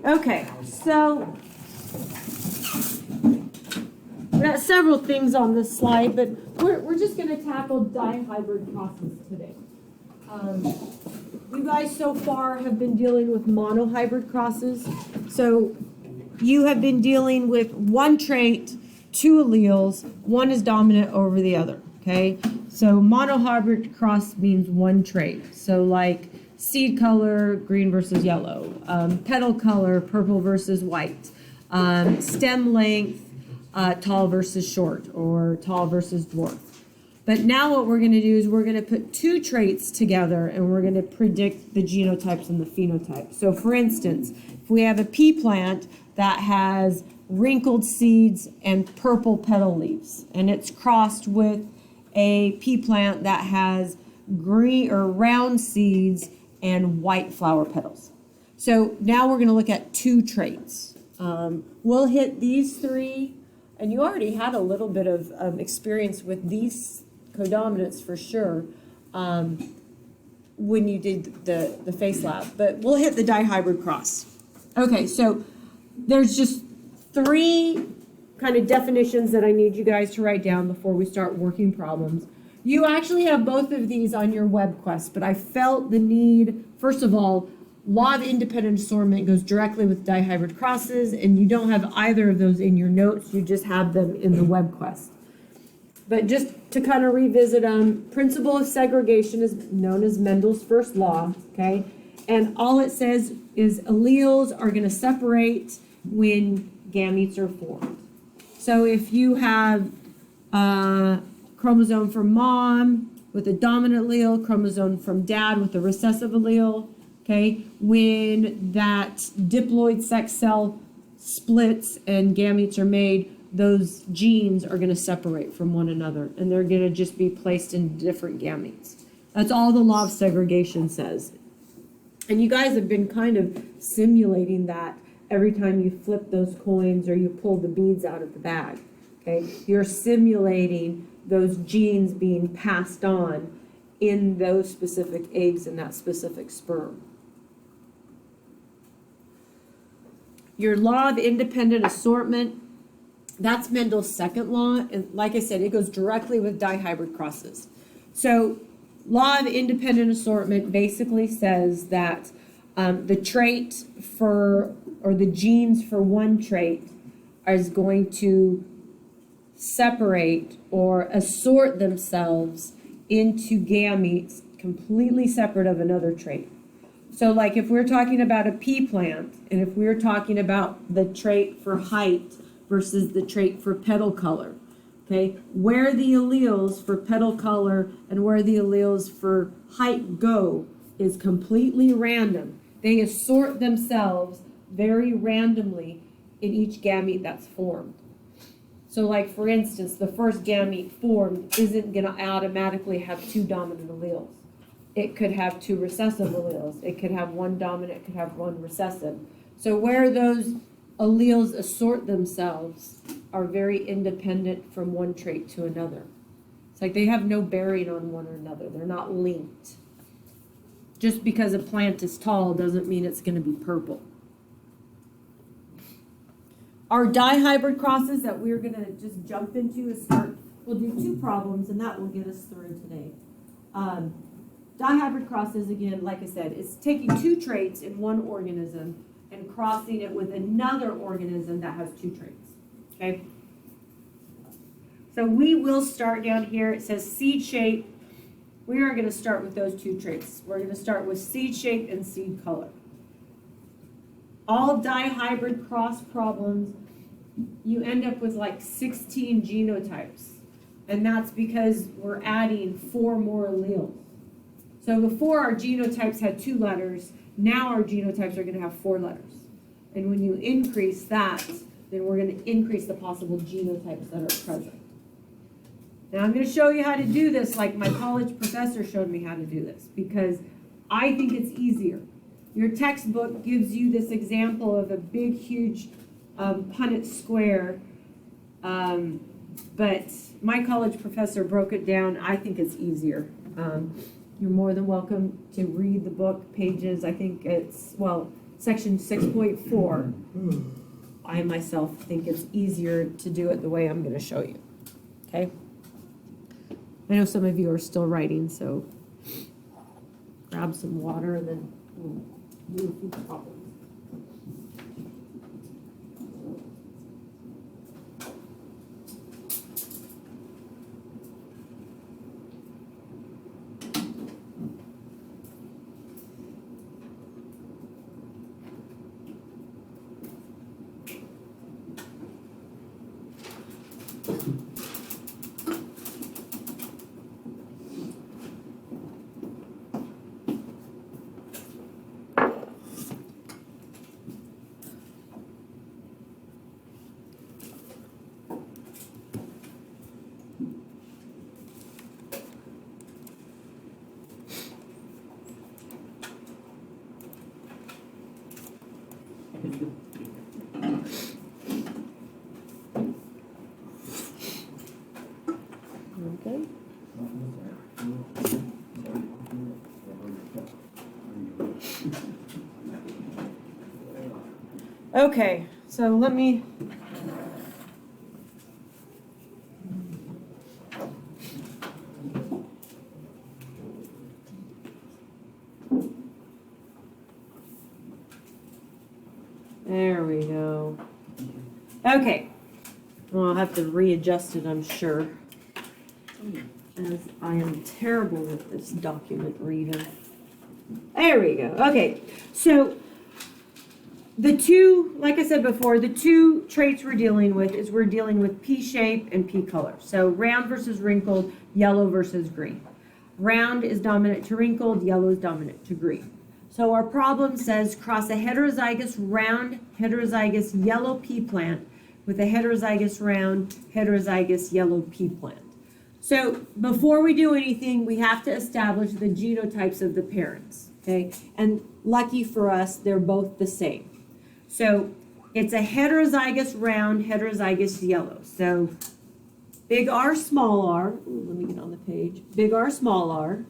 Okay, so we got several things on this slide, but we're just going to tackle dihybrid crosses today. You guys so far have been dealing with monohybrid crosses. So you have been dealing with one trait, two alleles, one is dominant over the other, okay? So monohybrid cross means one trait. So like seed color, green versus yellow, petal color, purple versus white, stem length, tall versus short, or tall versus dwarf. But now what we're going to do is we're going to put two traits together and we're going to predict the genotypes and the phenotypes. So for instance, if we have a pea plant that has wrinkled seeds and purple petal leaves, and it's crossed with a pea plant that has green or round seeds and white flower petals. So now we're going to look at two traits. We'll hit these three, and you already had a little bit of experience with these codominants for sure when you did the face lab, but we'll hit the dihybrid cross. Okay, so there's just three kind of definitions that I need you guys to write down before we start working problems. You actually have both of these on your web quest, but I felt the need, first of all, law of independent assortment goes directly with dihybrid crosses, and you don't have either of those in your notes, you just have them in the web quest. But just to kind of revisit them, principle of segregation is known as Mendel's first law, okay? And all it says is alleles are going to separate when gametes are formed. So if you have a chromosome from mom with a dominant allele, chromosome from dad with a recessive allele, okay, when that diploid sex cell splits and gametes are made, those genes are going to separate from one another, and they're going to just be placed in different gametes. That's all the law of segregation says. And you guys have been kind of simulating that every time you flip those coins or you pull the beads out of the bag, okay? You're simulating those genes being passed on in those specific eggs and that specific sperm. Your law of independent assortment, that's Mendel's second law, and like I said, it goes directly with dihybrid crosses. So law of independent assortment basically says that the trait for, or the genes for one trait is going to separate or assort themselves into gametes completely separate of another trait. So like if we're talking about a pea plant, and if we're talking about the trait for height versus the trait for petal color, okay, where the alleles for petal color and where the alleles for height go is completely random. They assort themselves very randomly in each gamete that's formed. So like for instance, the first gamete formed isn't going to automatically have two dominant alleles. It could have two recessive alleles. It could have one dominant, it could have one recessive. So where those alleles assort themselves are very independent from one trait to another. It's like they have no bearing on one another. They're not linked. Just because a plant is tall doesn't mean it's going to be purple. Our dihybrid crosses that we're going to just jump into is we'll do two problems and that will get us through today. Dihybrid crosses, again, like I said, is taking two traits in one organism and crossing it with another organism that has two traits, okay? So we will start down here. It says seed shape. We are going to start with those two traits. We're going to start with seed shape and seed color. All dihybrid cross problems, you end up with like 16 genotypes. And that's because we're adding 4 more alleles. So before our genotypes had 2 letters, now our genotypes are going to have 4 letters. And when you increase that, then we're going to increase the possible genotypes that are present. Now I'm going to show you how to do this like my college professor showed me how to do this, because I think it's easier. Your textbook gives you this example of a big, huge Punnett square, but my college professor broke it down. I think it's easier. You're more than welcome to read the book pages. I think it's, well, section 6.4, I myself think it's easier to do it the way I'm going to show you. Okay? I know some of you are still writing, so grab some water and then we'll do a few problems. Okay. Okay, so let me. There we go. Okay. Well, I'll have to readjust it, I'm sure, as I am terrible with this document reader. There we go. Okay, so the two, like I said before, the two traits we're dealing with is we're dealing with P shape and P color. So round versus wrinkled, yellow versus green. Round is dominant to wrinkled, yellow is dominant to green. So our problem says cross a heterozygous round, heterozygous yellow pea plant with a heterozygous round, heterozygous yellow pea plant. So before we do anything, we have to establish the genotypes of the parents, okay? And lucky for us, they're both the same. So it's a heterozygous round, heterozygous yellow. So big R, small r, ooh, let me get on the page. Big R, small r,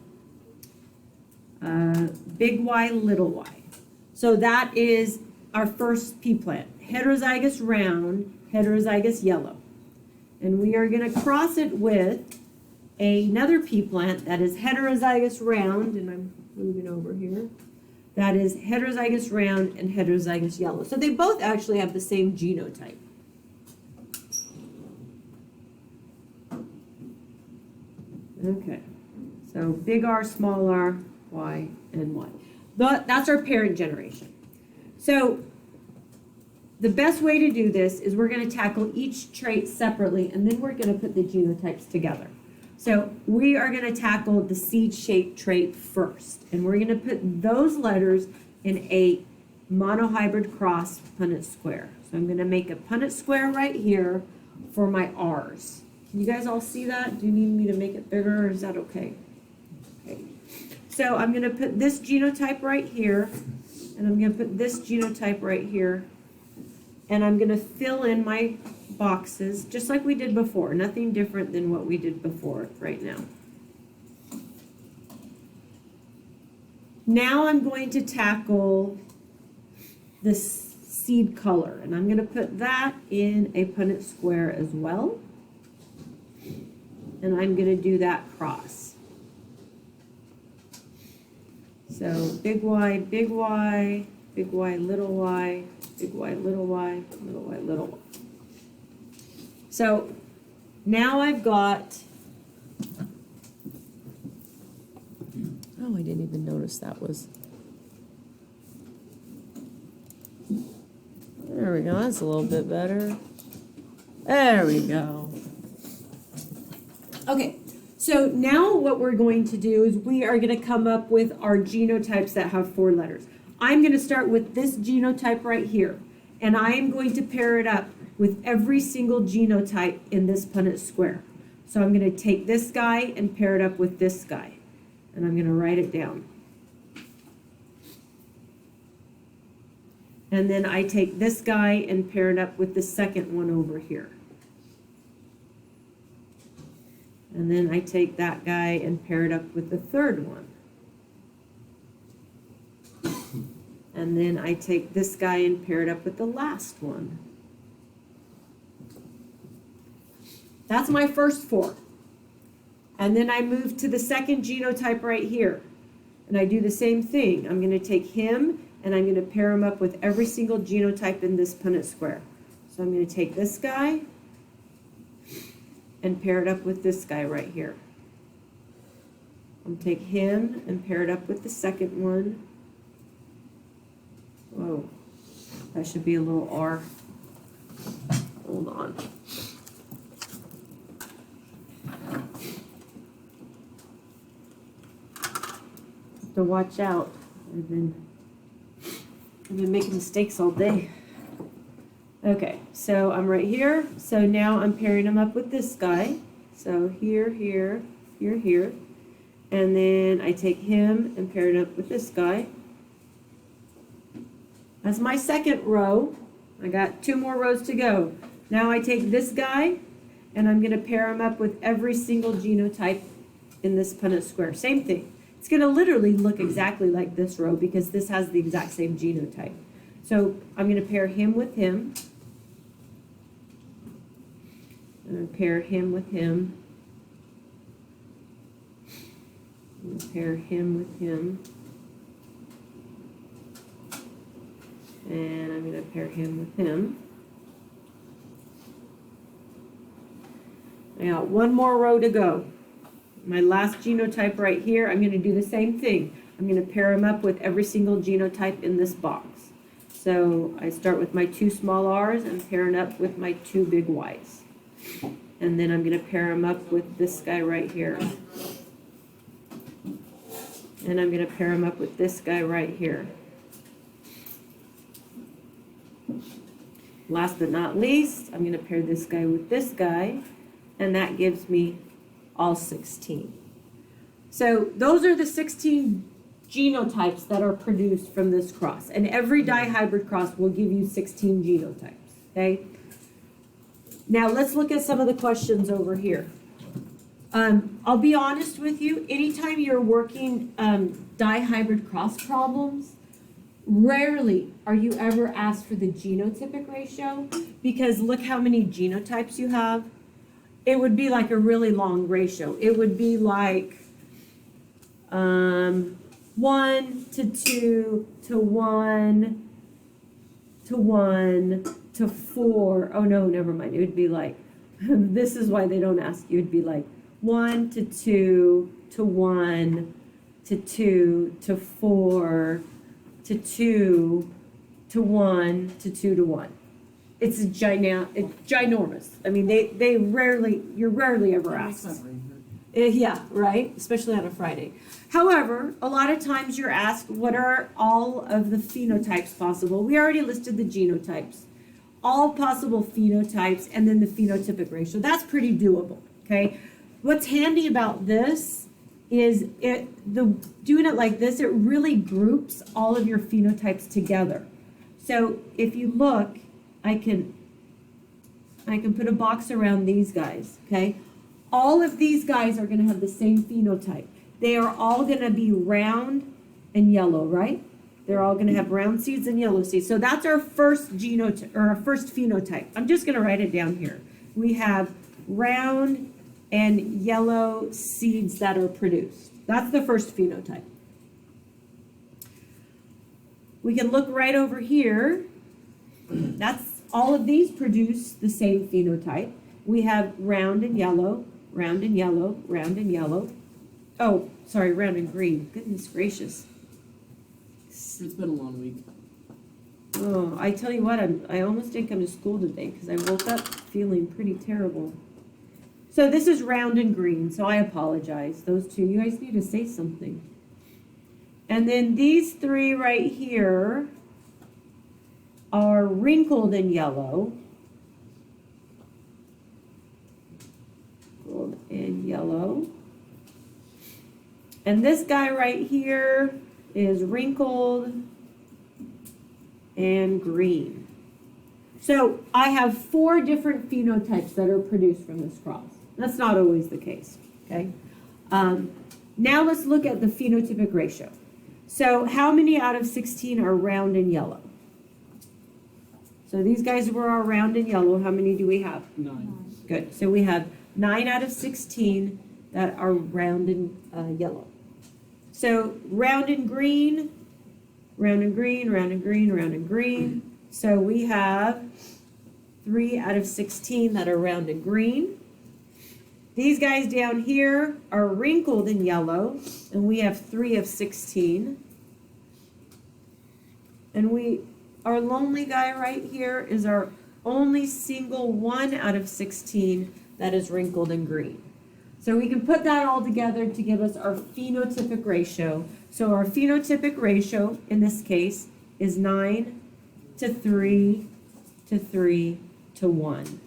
big Y, little y. So that is our first pea plant. Heterozygous round, heterozygous yellow. And we are going to cross it with another pea plant that is heterozygous round, and I'm moving over here. That is heterozygous round and heterozygous yellow. So they both actually have the same genotype. Okay, so big R, small r, Y, and Y. That's our parent generation. So the best way to do this is we're going to tackle each trait separately, and then we're going to put the genotypes together. So we are going to tackle the seed-shaped trait first, and we're going to put those letters in a monohybrid cross Punnett square. So I'm going to make a Punnett square right here for my R's. Can you guys all see that? Do you need me to make it bigger, or is that okay? Okay. So I'm going to put this genotype right here, and I'm going to put this genotype right here, and I'm going to fill in my boxes just like we did before. Nothing different than what we did before right now. Now I'm going to tackle this seed color, and I'm going to put that in a Punnett square as well. And I'm going to do that cross. So big Y, big Y, big Y, little y, big Y, little y, little y, little y. So now I've got, oh, I didn't even notice that was, there we go, that's a little bit better. There we go. Okay, so now what we're going to do is we are going to come up with our genotypes that have 4 letters. I'm going to start with this genotype right here, and I am going to pair it up with every single genotype in this Punnett square. So I'm going to take this guy and pair it up with this guy, and I'm going to write it down. And then I take this guy and pair it up with the second one over here. And then I take that guy and pair it up with the third one. And then I take this guy and pair it up with the last one. That's my first 4. And then I move to the second genotype right here. And I do the same thing. I'm going to take him and I'm going to pair him up with every single genotype in this Punnett square. So I'm going to take this guy and pair it up with this guy right here. I'm going to take him and pair it up with the second one. Whoa, that should be a little R. Hold on. To watch out. I've been making mistakes all day. Okay, so I'm right here. So now I'm pairing them up with this guy. So here, here, here, here. And then I take him and pair it up with this guy. That's my second row. I got 2 more rows to go. Now I take this guy and I'm going to pair him up with every single genotype in this Punnett square. Same thing. It's going to literally look exactly like this row because this has the exact same genotype. So I'm going to pair him with him. I'm going to pair him with him. I'm going to pair him with him. And I'm going to pair him with him. I got 1 more row to go. My last genotype right here, I'm going to do the same thing. I'm going to pair them up with every single genotype in this box. So I start with my 2 small r's and pair it up with my 2 big y's. And then I'm going to pair them up with this guy right here. And I'm going to pair them up with this guy right here. Last but not least, I'm going to pair this guy with this guy, and that gives me all 16. So those are the 16 genotypes that are produced from this cross, and every dihybrid cross will give you 16 genotypes, okay? Now let's look at some of the questions over here. I'll be honest with you, anytime you're working dihybrid cross problems, rarely are you ever asked for the genotypic ratio, because look how many genotypes you have. It would be like a really long ratio. It would be like 1 to 2 to 1 to 1 to 4. Oh no, never mind. It would be like, this is why they don't ask you. It'd be like 1 to 2 to 1 to 2 to 4 to 2 to 1 to 2 to 1. It's ginormous. I mean, you're rarely ever asked. Yeah, right? Especially on a Friday. However, a lot of times you're asked, what are all of the phenotypes possible? We already listed the genotypes. All possible phenotypes, and then the phenotypic ratio. That's pretty doable, okay? What's handy about this is doing it like this, it really groups all of your phenotypes together. So if you look, I can put a box around these guys, okay? All of these guys are going to have the same phenotype. They are all going to be round and yellow, right? They're all going to have round seeds and yellow seeds. So that's our first genotype, or our first phenotype. I'm just going to write it down here. We have round and yellow seeds that are produced. That's the first phenotype. We can look right over here. That's all of these produce the same phenotype. We have round and yellow, round and yellow, round and yellow. Oh, sorry, round and green. Goodness gracious. It's been a long week. Oh, I tell you what, I almost didn't come to school today because I woke up feeling pretty terrible. So this is round and green, so I apologize. Those two, you guys need to say something. And then these 3 right here are wrinkled in yellow. Wrinkled in yellow. And this guy right here is wrinkled and green. So I have 4 different phenotypes that are produced from this cross. That's not always the case, okay? Now let's look at the phenotypic ratio. So how many out of 16 are round and yellow? So these guys were our round and yellow. How many do we have? 9. Good. So we have 9 out of 16 that are round and yellow. So round and green, round and green, round and green, round and green. So we have 3 out of 16 that are round and green. These guys down here are wrinkled in yellow, and we have 3 of 16. And our lonely guy right here is our only single 1 out of 16 that is wrinkled in green. So we can put that all together to give us our phenotypic ratio. So our phenotypic ratio in this case is 9 to 3 to 3 to 1.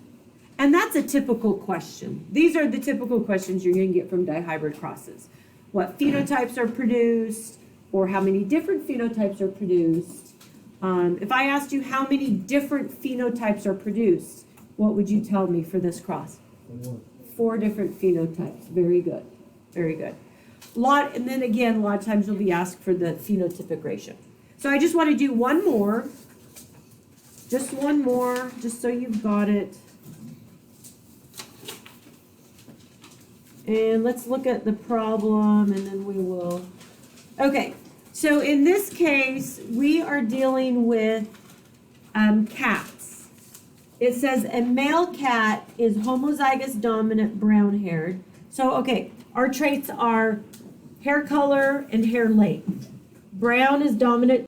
And that's a typical question. These are the typical questions you're going to get from dihybrid crosses. What phenotypes are produced, or how many different phenotypes are produced. If I asked you how many different phenotypes are produced, what would you tell me for this cross? 4 different phenotypes. Very good. Very good. And then again, a lot of times you'll be asked for the phenotypic ratio. So I just want to do one more. Just one more, just so you've got it. And let's look at the problem, and then we will. Okay, so in this case, we are dealing with cats. It says a male cat is homozygous dominant brown haired. So, okay, our traits are hair color and hair length. Brown is dominant